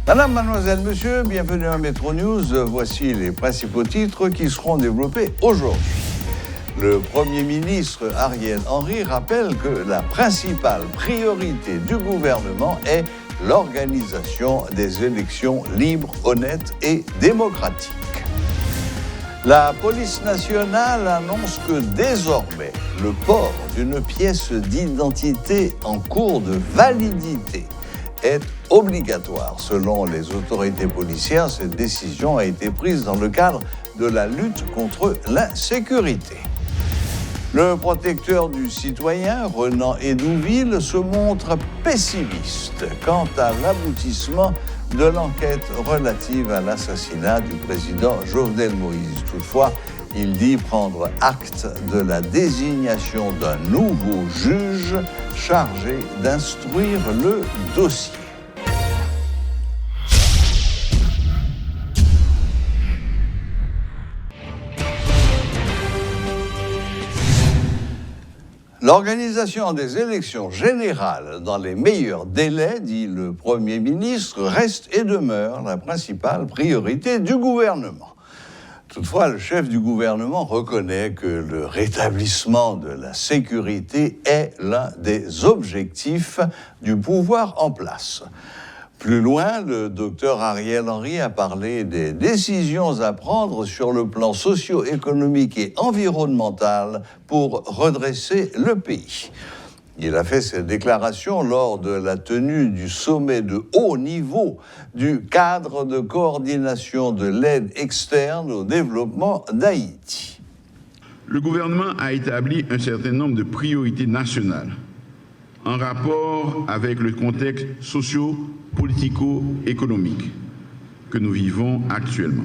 Madame, mademoiselle, monsieur, bienvenue à Métro News. Voici les principaux titres qui seront développés aujourd'hui. Le Premier ministre Ariel Henry rappelle que la principale priorité du gouvernement est l'organisation des élections libres, honnêtes et démocratiques. La police nationale annonce que désormais, le port d'une pièce d'identité en cours de validité est obligatoire. Selon les autorités policières, cette décision a été prise dans le cadre de la lutte contre l'insécurité. Le protecteur du citoyen, Renan Hédouville, se montre pessimiste quant à l'aboutissement de l'enquête relative à l'assassinat du président Jovenel Moïse. Toutefois, il dit prendre acte de la désignation d'un nouveau juge chargé d'instruire le dossier. L'organisation des élections générales dans les meilleurs délais, dit le Premier ministre, reste et demeure la principale priorité du gouvernement. Toutefois, le chef du gouvernement reconnaît que le rétablissement de la sécurité est l'un des objectifs du pouvoir en place. Plus loin, le docteur Ariel Henry a parlé des décisions à prendre sur le plan socio-économique et environnemental pour redresser le pays. Il a fait cette déclaration lors de la tenue du sommet de haut niveau du cadre de coordination de l'aide externe au développement d'Haïti. Le gouvernement a établi un certain nombre de priorités nationales en rapport avec le contexte socio-politico-économique que nous vivons actuellement.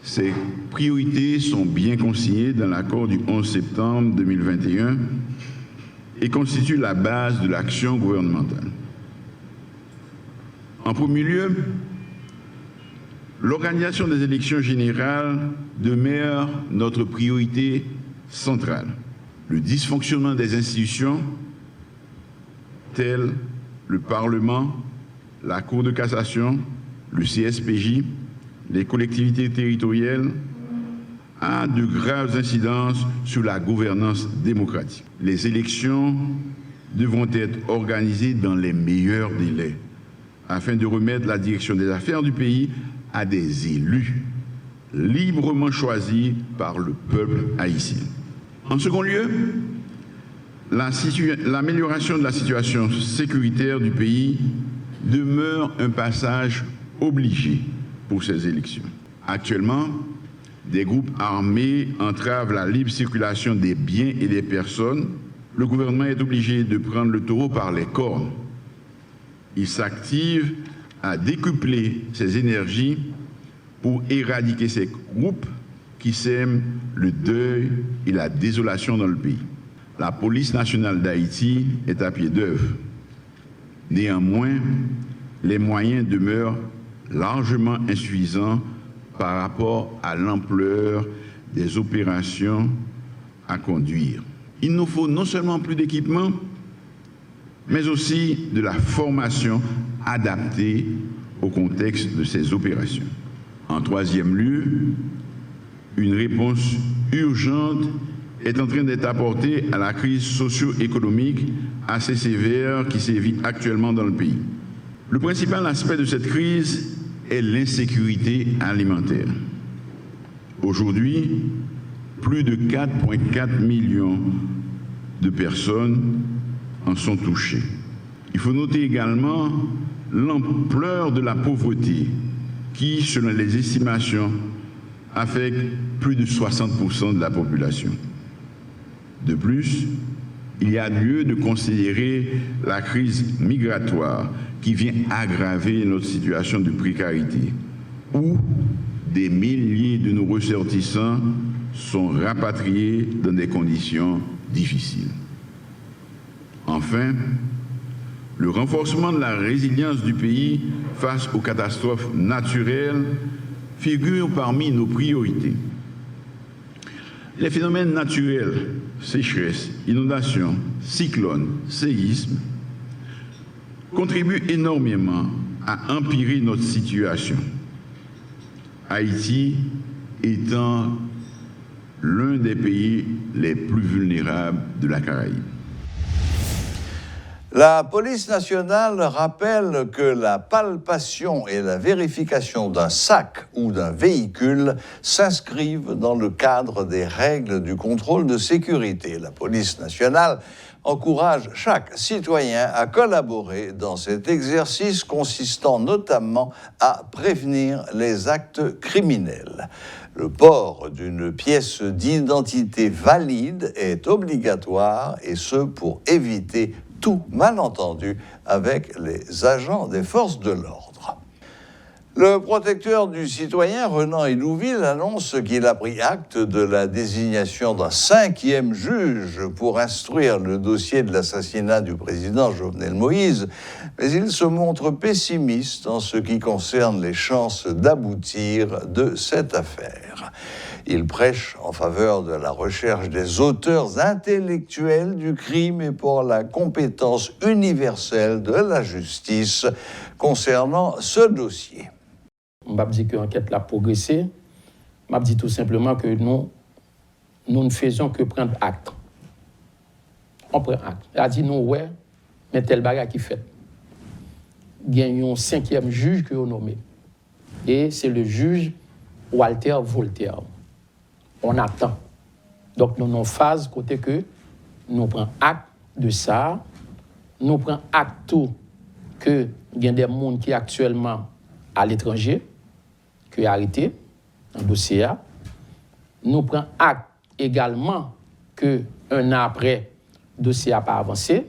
Ces priorités sont bien consignées dans l'accord du 11 septembre 2021 et constituent la base de l'action gouvernementale. En premier lieu, l'organisation des élections générales demeure notre priorité centrale. Le dysfonctionnement des institutions telles le Parlement, la Cour de cassation, le CSPJ, les collectivités territoriales, a de graves incidences sur la gouvernance démocratique. Les élections devront être organisées dans les meilleurs délais afin de remettre la direction des affaires du pays à des élus librement choisis par le peuple haïtien. En second lieu, l'amélioration de la situation sécuritaire du pays demeure un passage obligé pour ces élections. Actuellement, des groupes armés entravent la libre circulation des biens et des personnes. Le gouvernement est obligé de prendre le taureau par les cornes. Il s'active à décupler ses énergies pour éradiquer ces groupes qui sèment le deuil et la désolation dans le pays. La police nationale d'Haïti est à pied d'œuvre. Néanmoins, les moyens demeurent largement insuffisants par rapport à l'ampleur des opérations à conduire. Il nous faut non seulement plus d'équipements, mais aussi de la formation adaptée au contexte de ces opérations. En troisième lieu, une réponse urgente est en train d'être apportée à la crise socio-économique assez sévère qui sévit actuellement dans le pays. Le principal aspect de cette crise est l'insécurité alimentaire. Aujourd'hui, plus de 4,4 millions de personnes en sont touchées. Il faut noter également l'ampleur de la pauvreté qui, selon les estimations, affecte plus de 60% de la population. De plus, il y a lieu de considérer la crise migratoire qui vient aggraver notre situation de précarité, où des milliers de nos ressortissants sont rapatriés dans des conditions difficiles. Enfin, le renforcement de la résilience du pays face aux catastrophes naturelles figurent parmi nos priorités. Les phénomènes naturels, sécheresse, inondations, cyclones, séismes, contribuent énormément à empirer notre situation. Haïti étant l'un des pays les plus vulnérables de la Caraïbe. La police nationale rappelle que la palpation et la vérification d'un sac ou d'un véhicule s'inscrivent dans le cadre des règles du contrôle de sécurité. La police nationale encourage chaque citoyen à collaborer dans cet exercice consistant notamment à prévenir les actes criminels. Le port d'une pièce d'identité valide est obligatoire et ce pour éviter tout malentendu avec les agents des forces de l'ordre. Le protecteur du citoyen, Renan Hélouville, annonce qu'il a pris acte de la désignation d'un 5e juge pour instruire le dossier de l'assassinat du président Jovenel Moïse, mais il se montre pessimiste en ce qui concerne les chances d'aboutir de cette affaire. Il prêche en faveur de la recherche des auteurs intellectuels du crime et pour la compétence universelle de la justice concernant ce dossier. Je ne dis que l'enquête a progressé. Je dis tout simplement que nous ne faisons que prendre acte. On prend acte. Elle a dit nous, ouais, mais tel bagage qui fait. Il y a un 5e juge que vous nommez. Et c'est le juge Walter Voltaire. On attend. Donc, nous avons phase côté que nous prenons acte de ça. Nous prenons acte tout que il y a des gens qui sont actuellement à l'étranger, qui sont arrêtés dans le dossier. Nous prenons acte également que un an après, le dossier n'a pas avancé.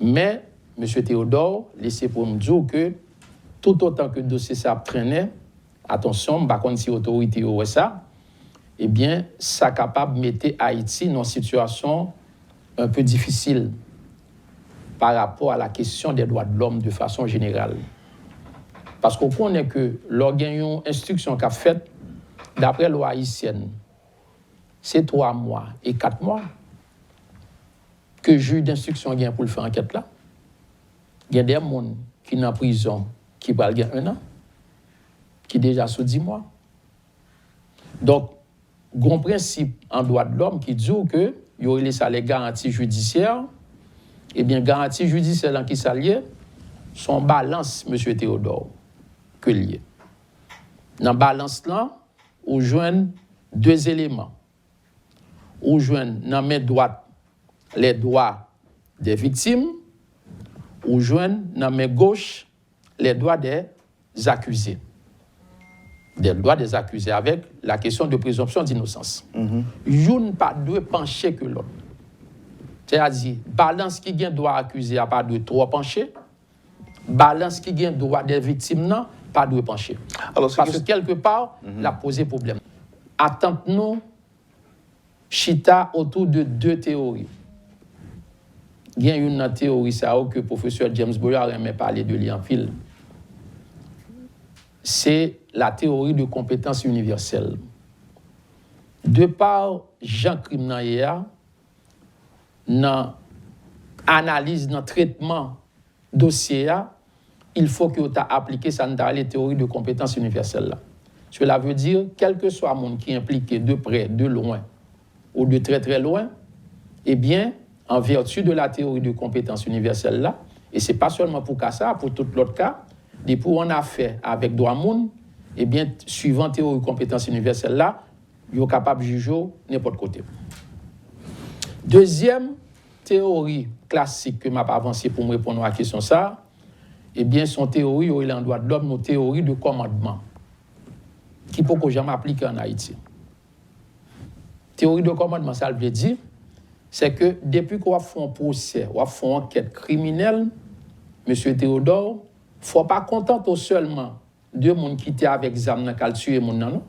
Mais, M. Théodore, laissez pour nous dire que tout autant que le dossier s'est traîné, attention, par contre, si l'autorité ou ça, eh bien, ça est capable de mettre Haïti dans une situation un peu difficile par rapport à la question des droits de l'homme de façon générale. Parce qu'on connaît que l'organe instruction qu'a faite, d'après la loi haïtienne, c'est 3 mois et 4 mois que le juge d'instruction gagne pour le faire enquête là. Il y a des gens qui sont en prison qui parlent 1 an, qui déjà sous 10 mois. Donc, grand principe en droit de l'homme qui dit que il y aurait les garanties judiciaires. Eh bien, garantie judiciaire dans qui s'allie, son balance, M. Théodore, que lié. Dans la balance là, on joint 2 éléments. On joint dans main droite les droits des victimes, on joint dans main gauche les droits des accusés. Des droits des accusés avec la question de présomption d'innocence. Une pas deux pencher que l'autre. C'est-à-dire, balance qui gagne droit accusé a pas de trop pencher, balance qui gagne droit des victimes non, pas de pencher. Alors, parce que quelque part, la posé problème. Attendons-nous chita autour de 2 théories. Il y a une théorie ça que le professeur James Boyer aimait parler de lui en fil. C'est la théorie de compétence universelle. De par Jean Criminaillea, dans l'analyse, dans le traitement dossier, il faut que tu aies appliqué la théorie de compétence universelle. Là. Cela veut dire, quel que soit le monde qui est impliqué de près, de loin ou de très très loin, eh bien, en vertu de la théorie de compétence universelle, là, et ce n'est pas seulement pour ça, pour tout l'autre cas, et pour on a fait avec droit monde, eh bien, suivant la théorie de compétence universelle, là, il est capable de juger n'importe côté. Deuxième théorie classique que m'a avancé pour me répondre à la question ça, eh bien, son théorie, il est en droit de l'homme, nos théories de commandement, qui peut jamais appliquer en Haïti. Théorie de commandement, ça veut dire, c'est que depuis qu'on fait un procès, on fait une enquête criminelle, M. Théodore, il ne faut pas contenter seulement 2 personnes qui étaient avec Zam qui ont tué mon non,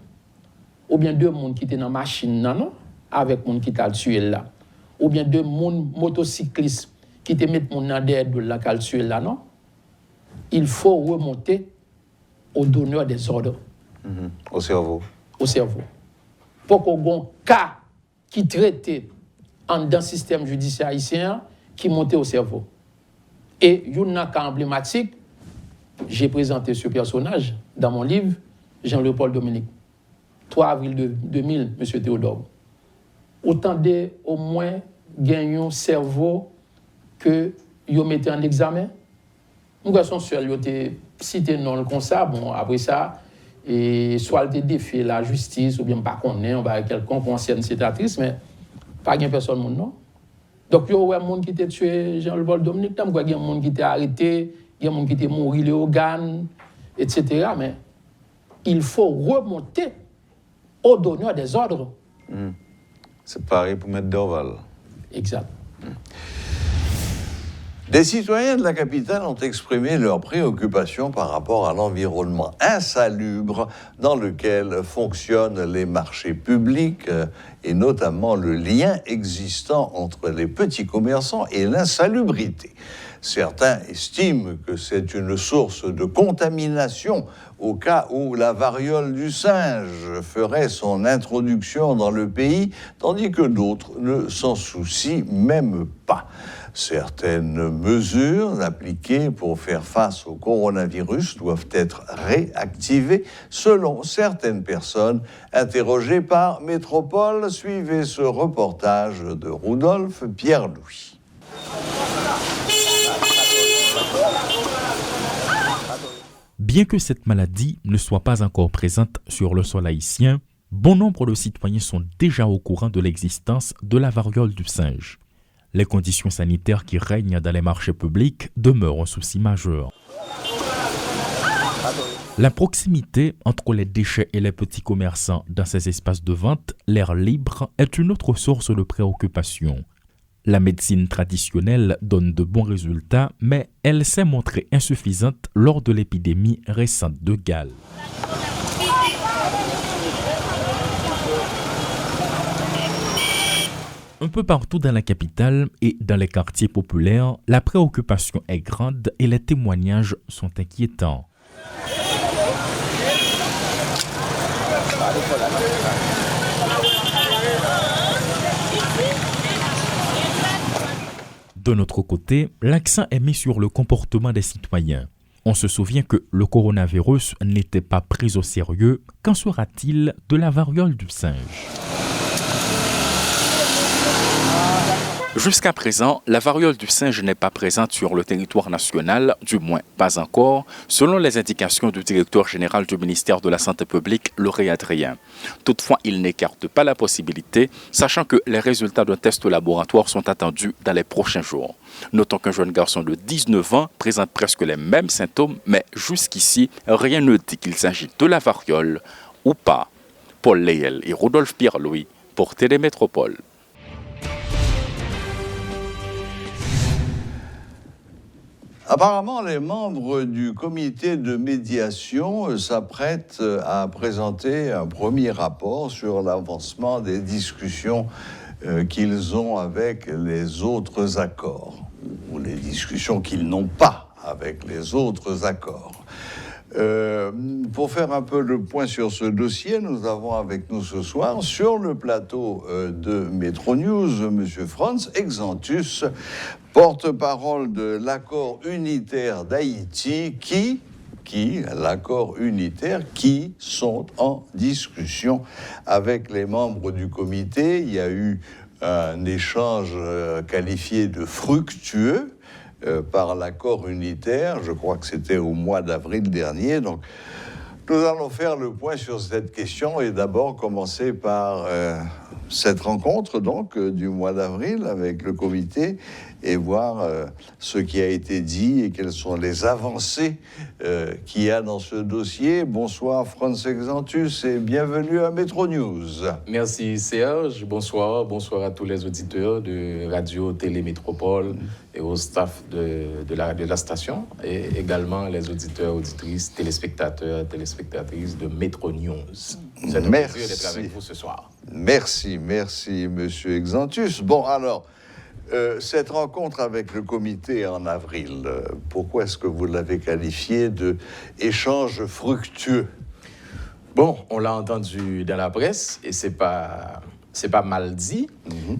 ou bien 2 personnes qui étaient dans la machine non, avec mon qui ont tué là, ou bien 2 motocyclistes qui étaient mis mon derrière de la qui ont tué là non. Il faut remonter au donneur des ordres. Au cerveau. Au cerveau. Pour qu'on ait un cas qui traitait dans le système judiciaire haïtien qui montait au cerveau. Et il y a un cas emblématique, j'ai présenté ce personnage dans mon livre, Jean-Léopold Dominique. 3 avril 2000, M. Théodore. Autant de, au moins, gagner un cerveau que vous mettez en examen. Nous avons seul, vous avez cité non comme ça, bon, après ça, et soit vous défié la justice, ou bien pas qu'on est, on va quelconque ancienne sédatrice, mais pas de personne, non. Donc, il y a des gens qui ont tué Jean-Léopold Dominique, il y a des gens qui ont arrêté, il y a des gens qui ont mouru les organes, etc. Mais il faut remonter au donneur des ordres. C'est pareil pour M. Dorval. Exact. Des citoyens de la capitale ont exprimé leur préoccupation par rapport à l'environnement insalubre dans lequel fonctionnent les marchés publics et notamment le lien existant entre les petits commerçants et l'insalubrité. Certains estiment que c'est une source de contamination au cas où la variole du singe ferait son introduction dans le pays, tandis que d'autres ne s'en soucient même pas. Certaines mesures appliquées pour faire face au coronavirus doivent être réactivées selon certaines personnes interrogées par Métropole. Suivez ce reportage de Rudolph Pierre-Louis. Bien que cette maladie ne soit pas encore présente sur le sol haïtien, bon nombre de citoyens sont déjà au courant de l'existence de la variole du singe. Les conditions sanitaires qui règnent dans les marchés publics demeurent un souci majeur. La proximité entre les déchets et les petits commerçants dans ces espaces de vente, l'air libre, est une autre source de préoccupation. La médecine traditionnelle donne de bons résultats, mais elle s'est montrée insuffisante lors de l'épidémie récente de Galles. Un peu partout dans la capitale et dans les quartiers populaires, la préoccupation est grande et les témoignages sont inquiétants. De notre côté, l'accent est mis sur le comportement des citoyens. On se souvient que le coronavirus n'était pas pris au sérieux. Qu'en sera-t-il de la variole du singe ? Jusqu'à présent, la variole du singe n'est pas présente sur le territoire national, du moins pas encore, selon les indications du directeur général du ministère de la Santé publique, Laurent Adrien. Toutefois, il n'écarte pas la possibilité, sachant que les résultats d'un test laboratoire sont attendus dans les prochains jours. Notons qu'un jeune garçon de 19 ans présente presque les mêmes symptômes, mais jusqu'ici, rien ne dit qu'il s'agit de la variole ou pas. Paul Léel et Rodolphe Pierre-Louis pour Télémétropole. Apparemment, les membres du comité de médiation s'apprêtent à présenter un premier rapport sur l'avancement des discussions qu'ils ont avec les autres accords, ou les discussions qu'ils n'ont pas avec les autres accords. Pour faire un peu le point sur ce dossier, nous avons avec nous ce soir, sur le plateau de Métro News, M. Franz Exantus, porte-parole de l'accord unitaire d'Haïti, l'accord unitaire, qui sont en discussion avec les membres du comité. Il y a eu un échange qualifié de fructueux par l'accord unitaire. Je crois que c'était au mois d'avril dernier. Donc, nous allons faire le point sur cette question et d'abord commencer par cette rencontre donc du mois d'avril avec le comité et voir ce qui a été dit et quelles sont les avancées qu'il y a dans ce dossier. Bonsoir Franz Exantus et bienvenue à Métro News. Merci Serge, bonsoir à tous les auditeurs de Radio Télé Métropole et au staff de la station et également les auditeurs, auditrices, téléspectatrices de Métro News. C'est un plaisir d'être avec vous ce soir. Merci Monsieur Exantus. Bon alors, cette rencontre avec le comité en avril, pourquoi est-ce que vous l'avez qualifiée d'échange fructueux ? Bon, on l'a entendu dans la presse et c'est pas mal dit,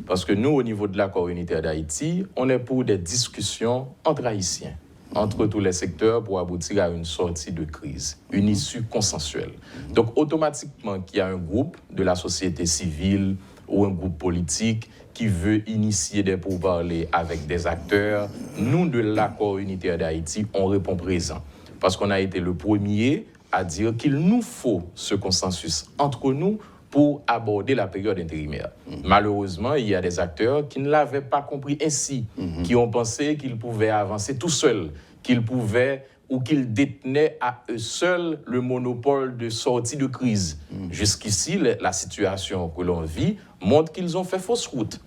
parce que nous, au niveau de l'accord unitaire d'Haïti, on est pour des discussions entre Haïtiens, entre tous les secteurs pour aboutir à une sortie de crise, une issue consensuelle. Donc, automatiquement, qu'il y a un groupe de la société civile ou un groupe politique qui veut initier des pourparlers avec des acteurs, nous, de l'accord unitaire d'Haïti, on répond présent. Parce qu'on a été le premier à dire qu'il nous faut ce consensus entre nous pour aborder la période intérimaire. Malheureusement, il y a des acteurs qui ne l'avaient pas compris ainsi, qui ont pensé qu'ils pouvaient avancer tout seuls, qu'ils pouvaient ou qu'ils détenaient à eux seuls le monopole de sortie de crise. Jusqu'ici, la situation que l'on vit montre qu'ils ont fait fausse route.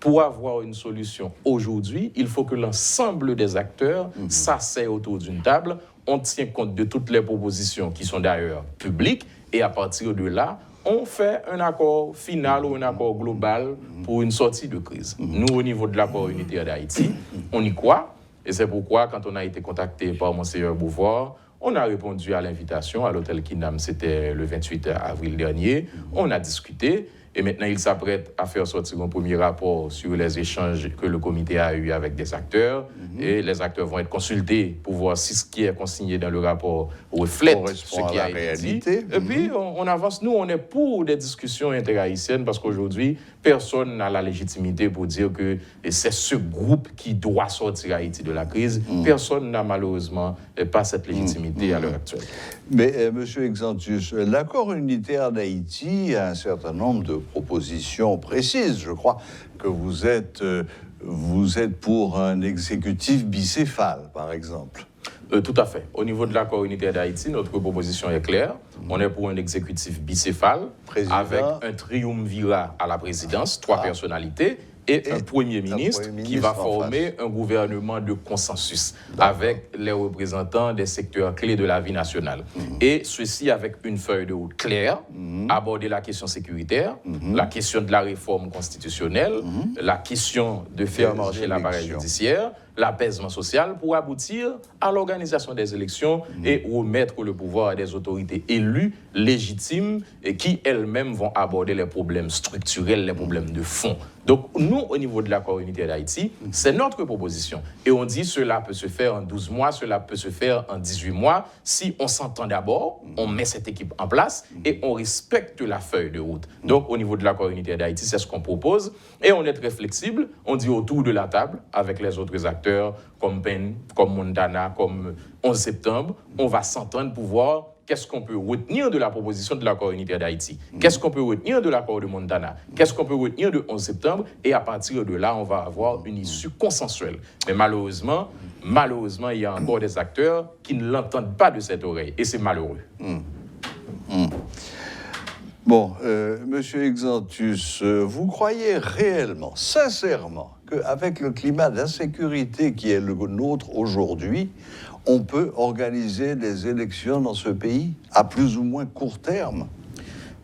Pour avoir une solution aujourd'hui, il faut que l'ensemble des acteurs s'asseyent autour d'une table. On tient compte de toutes les propositions qui sont d'ailleurs publiques et à partir de là, on fait un accord final ou un accord global pour une sortie de crise. Nous, au niveau de l'accord unitaire d'Haïti, on y croit et c'est pourquoi, quand on a été contacté par Monseigneur Beauvoir, on a répondu à l'invitation à l'hôtel Kinam, c'était le 28 avril dernier. On a discuté. Et maintenant, il s'apprête à faire sortir un premier rapport sur les échanges que le comité a eu avec des acteurs. Et les acteurs vont être consultés pour voir si ce qui est consigné dans le rapport reflète ce qui a été dit. Et puis, on avance. Nous, on est pour des discussions interhaïtiennes parce qu'aujourd'hui, personne n'a la légitimité pour dire que c'est ce groupe qui doit sortir Haïti de la crise. Personne n'a malheureusement pas cette légitimité à l'heure actuelle. Mais, M. Exantius, l'accord unitaire d'Haïti a un certain nombre de propositions précises. Je crois que vous êtes pour un exécutif bicéphale, par exemple. Tout à fait. Au niveau de l'accord unitaire d'Haïti, notre proposition est claire. On est pour un exécutif bicéphale avec un triumvirat à la présidence, 3 personnalités, et un Premier ministre qui va former un gouvernement de consensus avec les représentants des secteurs clés de la vie nationale. Et ceci avec une feuille de route claire, aborder la question sécuritaire, la question de la réforme constitutionnelle, la question de faire marcher l'appareil judiciaire, l'apaisement social pour aboutir à l'organisation des élections et remettre le pouvoir à des autorités élues, légitimes, et qui elles-mêmes vont aborder les problèmes structurels, les problèmes de fond. Donc, nous, au niveau de l'accord unitaire d'Haïti, c'est notre proposition. Et on dit cela peut se faire en 12 mois, cela peut se faire en 18 mois. Si on s'entend d'abord, on met cette équipe en place et on respecte la feuille de route. Donc, au niveau de l'accord unitaire d'Haïti, c'est ce qu'on propose. Et on est très flexible. On dit autour de la table, avec les autres acteurs, comme PEN, comme Montana, comme 11 septembre, on va s'entendre pour voir qu'est-ce qu'on peut retenir de la proposition de l'accord unitaire d'Haïti, qu'est-ce qu'on peut retenir de l'accord de Montana, qu'est-ce qu'on peut retenir de 11 septembre, et à partir de là, on va avoir une issue consensuelle. Mais malheureusement, il y a encore des acteurs qui ne l'entendent pas de cette oreille, et c'est malheureux. Bon, Monsieur Exantius, vous croyez réellement, sincèrement, qu'avec le climat d'insécurité qui est le nôtre aujourd'hui, on peut organiser des élections dans ce pays à plus ou moins court terme?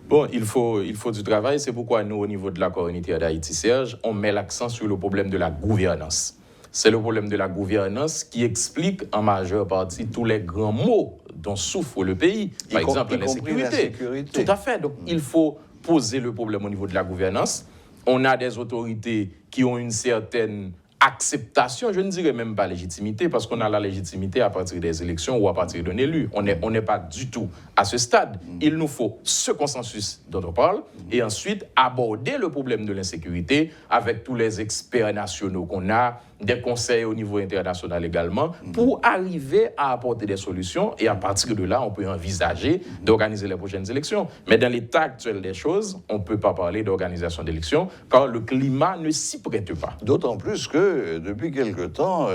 Bon, il faut du travail. C'est pourquoi nous, au niveau de l'accord unitaire d'Haïti, Serge, on met l'accent sur le problème de la gouvernance. C'est le problème de la gouvernance qui explique en majeure partie tous les grands maux dont souffre le pays. Par exemple, l'insécurité. Tout à fait. Donc, il faut poser le problème au niveau de la gouvernance. On a des autorités qui ont une certaine acceptation, je ne dirais même pas légitimité, parce qu'on a la légitimité à partir des élections ou à partir d'un élu. On n'est pas du tout à ce stade. Il nous faut ce consensus dont on parle et ensuite aborder le problème de l'insécurité avec tous les experts nationaux qu'on a, des conseils au niveau international également, pour arriver à apporter des solutions et à partir de là, on peut envisager d'organiser les prochaines élections. Mais dans l'état actuel des choses, on ne peut pas parler d'organisation d'élections car le climat ne s'y prête pas. D'autant plus que depuis quelque temps,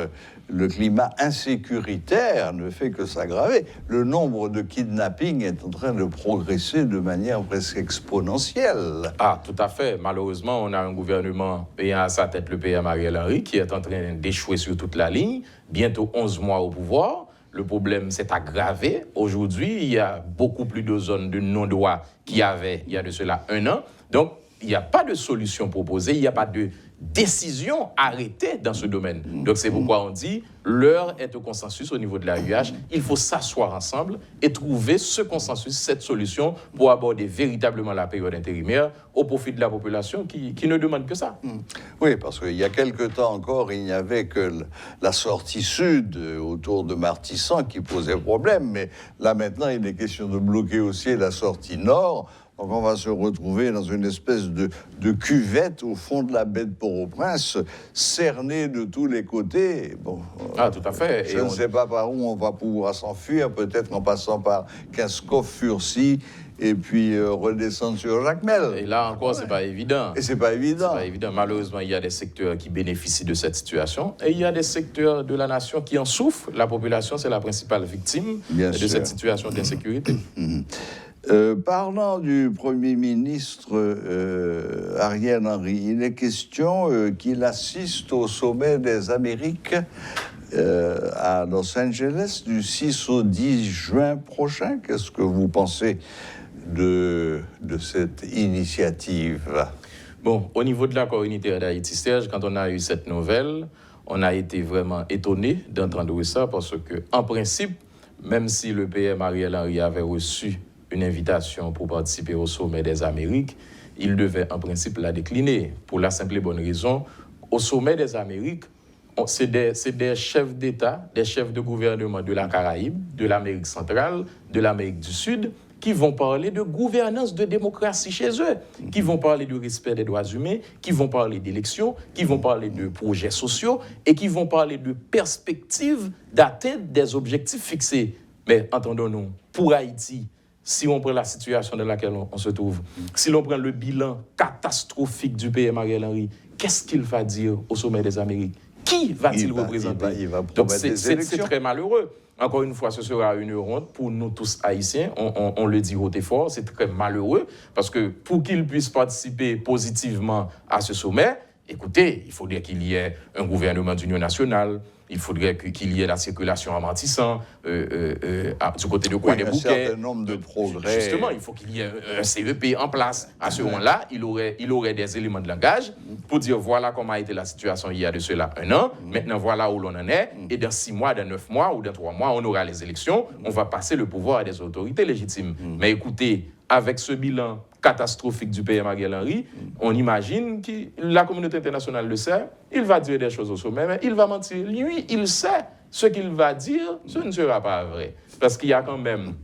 le climat insécuritaire ne fait que s'aggraver. Le nombre de kidnappings est en train de progresser de manière presque exponentielle. Ah, tout à fait. Malheureusement, on a un gouvernement ayant à sa tête le PM Ariel Henry qui est en train d'échouer sur toute la ligne. Bientôt 11 mois au pouvoir. Le problème s'est aggravé. Aujourd'hui, il y a beaucoup plus de zones de non-droit qu'il y avait il y a de cela 1 an. Donc, il n'y a pas de solution proposée, il n'y a pas de décision arrêtée dans ce domaine. Donc c'est pourquoi on dit, l'heure est au consensus au niveau de la UH. Il faut s'asseoir ensemble et trouver ce consensus, cette solution pour aborder véritablement la période intérimaire au profit de la population qui ne demande que ça. Oui, parce qu'il y a quelque temps encore, il n'y avait que la sortie sud autour de Martissan qui posait problème, mais là maintenant, il est question de bloquer aussi la sortie nord. Donc on va se retrouver dans une espèce de cuvette au fond de la baie de Port-au-Prince, cernée de tous les côtés. Bon, tout à fait. Je ne sais pas par où on va pouvoir s'enfuir, peut-être en passant par Kinscoff, Furcy, et puis redescendre sur Jacmel. Et là encore, c'est pas évident. Et c'est pas évident. C'est pas évident. Malheureusement, il y a des secteurs qui bénéficient de cette situation et il y a des secteurs de la nation qui en souffrent. La population, c'est la principale victime de cette situation d'insécurité. Parlant du Premier ministre Ariel Henry, il est question qu'il assiste au sommet des Amériques à Los Angeles du 6 au 10 juin prochain. Qu'est-ce que vous pensez de cette initiative? Bon, au niveau de l'accord unitaire d'Haïti, Serge, quand on a eu cette nouvelle, on a été vraiment étonné d'entendre ça parce que, en principe, même si le PM Ariel Henry avait reçu une invitation pour participer au sommet des Amériques, il devait en principe la décliner. Pour la simple et bonne raison, au sommet des Amériques, c'est des chefs d'État, des chefs de gouvernement de la Caraïbe, de l'Amérique centrale, de l'Amérique du Sud, qui vont parler de gouvernance de démocratie chez eux, qui vont parler du respect des droits humains, qui vont parler d'élections, qui vont parler de projets sociaux et qui vont parler de perspectives d'atteinte des objectifs fixés. Mais entendons-nous, pour Haïti, si on prend la situation dans laquelle on se trouve, si l'on prend le bilan catastrophique du PM Ariel Henry, qu'est-ce qu'il va dire au sommet des Amériques? Qui va-t-il représenter? Il va Donc c'est très malheureux. Encore une fois, ce sera une honte pour nous tous haïtiens. On le dit haut et fort, c'est très malheureux parce que pour qu'il puisse participer positivement à ce sommet, écoutez, il faudrait qu'il y ait un gouvernement d'union nationale, il faudrait qu'il y ait la circulation en Martissan, du côté de Croix-des-Bouquets. Un certain nombre de progrès. Justement, il faut qu'il y ait un CEP en place. À ce moment-là, il aurait des éléments de langage pour dire voilà comment a été la situation il y a de cela 1 an. Maintenant, voilà où l'on en est. Et dans 6 mois, dans 9 mois ou dans 3 mois, on aura les élections. On va passer le pouvoir à des autorités légitimes. Mais écoutez, avec ce bilan catastrophique du PM Ariel Henry, on imagine que la communauté internationale le sait, il va dire des choses au sommet, mais il va mentir. Lui, il sait ce qu'il va dire, ce ne sera pas vrai. Parce qu'il y a quand même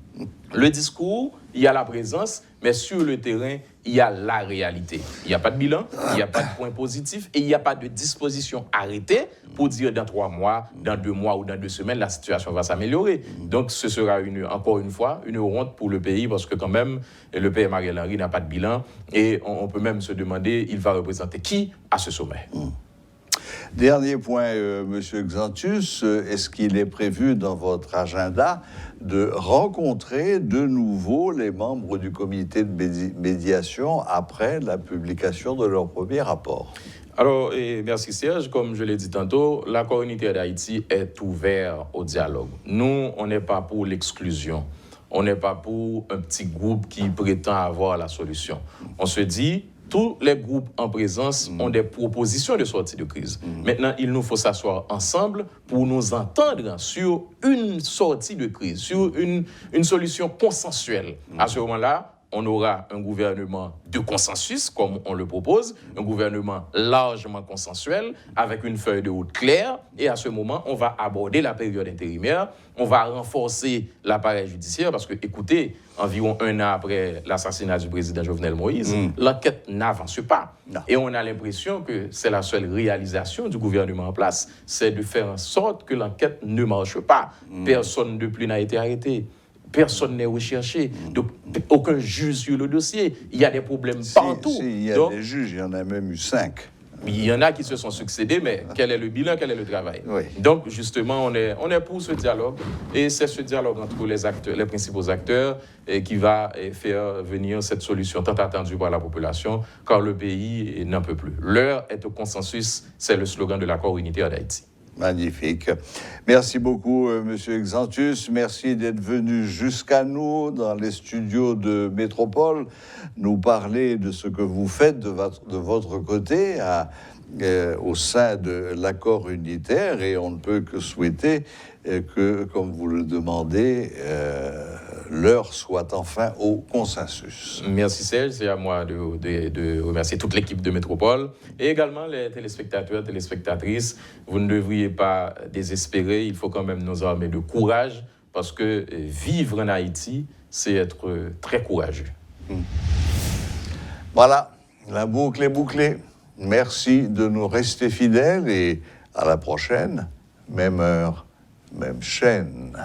le discours, il y a la présence, mais sur le terrain, il y a la réalité. Il n'y a pas de bilan, il n'y a pas de point positif et il n'y a pas de disposition arrêtée pour dire dans 3 mois, dans 2 mois ou dans 2 semaines, la situation va s'améliorer. Donc ce sera encore une fois une honte pour le pays parce que quand même, le PM Ariel Henry n'a pas de bilan et on peut même se demander, il va représenter qui à ce sommet? Dernier point, Monsieur Xanthus, est-ce qu'il est prévu dans votre agenda de rencontrer de nouveau les membres du comité de médiation après la publication de leur premier rapport? Alors, merci Serge, comme je l'ai dit tantôt, l'accord unitaire d'Haïti est ouvert au dialogue. Nous, on n'est pas pour l'exclusion. On n'est pas pour un petit groupe qui prétend avoir la solution. On se dit, tous les groupes en présence ont des propositions de sortie de crise. Maintenant, il nous faut s'asseoir ensemble pour nous entendre sur une sortie de crise, sur une solution consensuelle. À ce moment-là, on aura un gouvernement de consensus, comme on le propose, un gouvernement largement consensuel, avec une feuille de route claire, et à ce moment, on va aborder la période intérimaire, on va renforcer l'appareil judiciaire, parce que, écoutez, environ 1 an après l'assassinat du président Jovenel Moïse, l'enquête n'avance pas. Non. Et on a l'impression que c'est la seule réalisation du gouvernement en place, c'est de faire en sorte que l'enquête ne marche pas. Personne de plus n'a été arrêté. Personne n'est recherché, donc aucun juge sur le dossier. Il y a des problèmes partout. Il y a des juges, il y en a même eu 5. Il y en a qui se sont succédés, mais quel est le bilan, quel est le travail? Oui. Donc, justement, on est pour ce dialogue, et c'est ce dialogue entre les acteurs, les principaux acteurs, qui va faire venir cette solution tant attendue par la population, car le pays n'en peut plus. L'heure est au consensus, c'est le slogan de l'accord unitaire d'Haïti. Magnifique. Merci beaucoup, Monsieur Exantus. Merci d'être venu jusqu'à nous dans les studios de Métropole, nous parler de ce que vous faites de votre côté au sein de l'accord unitaire. Et on ne peut que souhaiter que, comme vous le demandez, l'heure soit enfin au consensus. Merci Serge, c'est à moi de remercier toute l'équipe de Métropole et également les téléspectateurs, téléspectatrices. Vous ne devriez pas désespérer, il faut quand même nous armer de courage parce que vivre en Haïti, c'est être très courageux. Voilà, la boucle est bouclée. Merci de nous rester fidèles et à la prochaine, même heure, même chaîne.